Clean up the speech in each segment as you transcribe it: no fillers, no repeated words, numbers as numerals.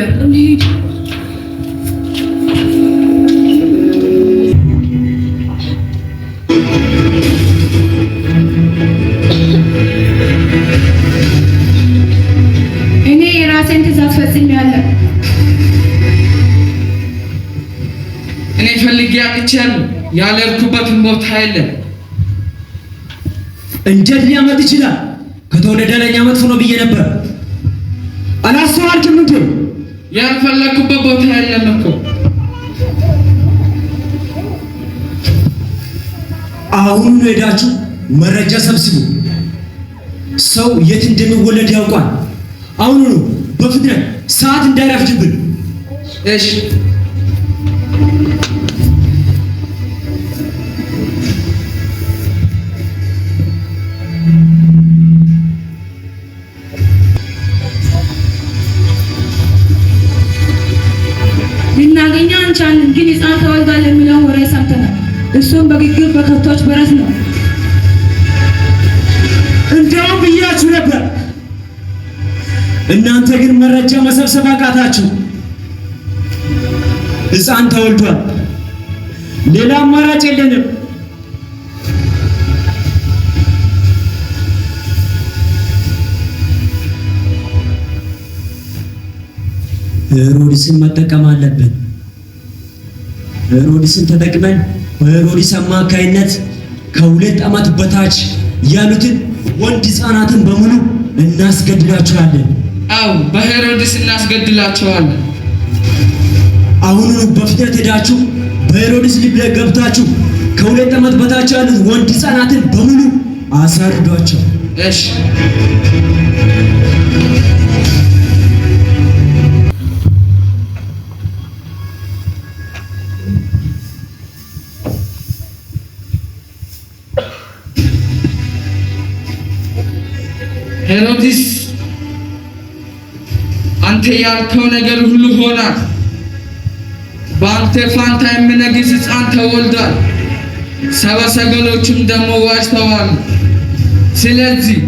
ነገር እንሂድ። እኔ የራሴን ትዕዛዝ ፈጽሜያለሁ። እኔ ፈልጌ አጥቻለሁ። ያለርኩበትን ቦታ የለም። እንጀት ሊያመጥ ይችላል። ከተወለደ ለኛ መጥፎ ነው ብዬ ነበር። አላስተዋልክም እንዴ? ያልፈለኩበት ቦታ የለም እኮ። አሁን ሄዳችሁ መረጃ ሰብስቡ። ሰው የት እንደሚወለድ ያውቃል። አሁን በፍጥነት ሰዓት እንዳይረፍድብን። እሺ ልናገኘው አንቻልን፣ ግን ሕፃን ተወልዷል የሚለውን ወሬ ሰምተናል። እሱም በግግር በከብቶች በረት ነው። እንደውም ብያችሁ ነበር። እናንተ ግን መረጃ መሰብሰብ አቃታችሁ። ሕፃን ተወልዷል። ሌላ አማራጭ የለንም። ሄሮድስን መጠቀም አለብን። ሄሮድስን ተጠቅመን በሄሮድስ አማካይነት ከ2 ዓመት በታች ያሉትን ወንድ ሕፃናትን በሙሉ እናስገድላቸዋለን። አው በሄሮድስ እናስገድላቸዋለን። አሁኑኑ በፍጥነት ሄዳችሁ በሄሮድስ ልብ ላይ ገብታችሁ ከ2 ዓመት በታች ያሉት ወንድ ሕፃናትን በሙሉ አሳርዷቸው። እሺ ሄሮድስ አንተ ያልከው ነገር ሁሉ ሆኗል። በአንተ ፋንታ የሚነግስ ሕፃን ተወልዷል። ሰብአ ሰገሎችም ደግሞ ዋሽተዋል። ስለዚህ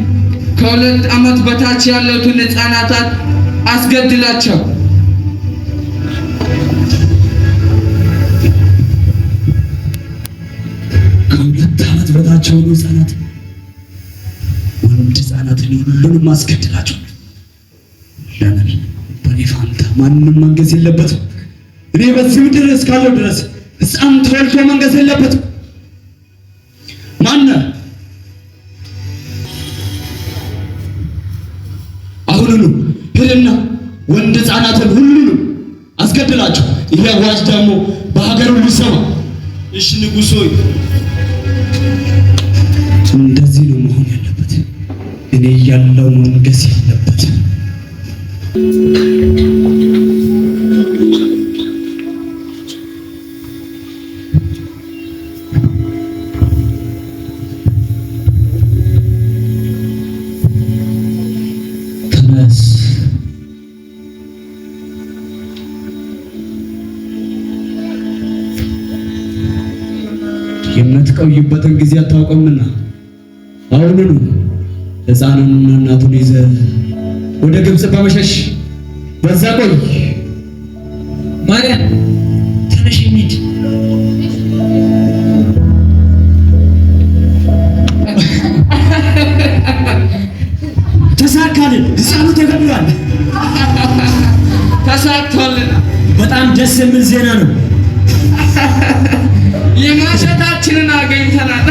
ከ2 ዓመት በታች ያሉትን ሕፃናት አስገድላቸው። ከ2 ዓመት በታች ያሉ ሕፃናት ወንድ ሕፃናትን ሁሉንም አስገድላቸው። ለምን? በኔ ፋንታ ማንንም መንገስ የለበትም። እኔ በዚህ ምድር እስካለሁ ድረስ ሕፃን ተወልዶ መንገስ የለበትም። ማነህ? አሁኑኑ ሂድና ወንድ ሕፃናትን ሁሉንም አስገድላቸው። ይሄ አዋጅ ደግሞ በሀገር ሁሉ ይሰማ። እሺ ንጉሥ ሆይ፣ እንደዚህ ነው መሆን ያለበት። እኔ ያለው መንገስ የለበት። ተነስ። የምትቆይበትን ጊዜ አታውቅምና አሁኑኑ ሕፃኑንና እናቱን ይዘህ ወደ ግብጽ በመሸሽ በዛ ቆይ። ማርያም ተነሽ እንሂድ። ተሳካልን። ሕፃኑ ተገድሏል። ተሳክቶልን። በጣም ደስ የሚል ዜና ነው። የማሸታችንን አገኝተናል።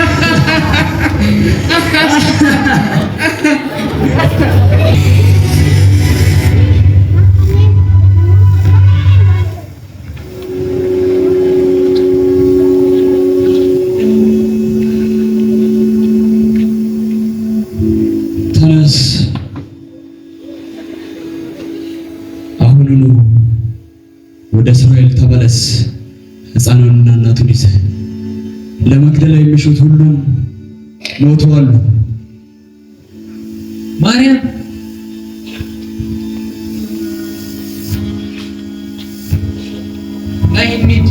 ተነስ። አሁኑኑ ወደ እስራኤል ተመለስ። ሕፃኑንና እናቱን ይዘህ ለመግደል የሚሹት ሁሉም ሞተዋል። ማርያም ነይ እንሂድ።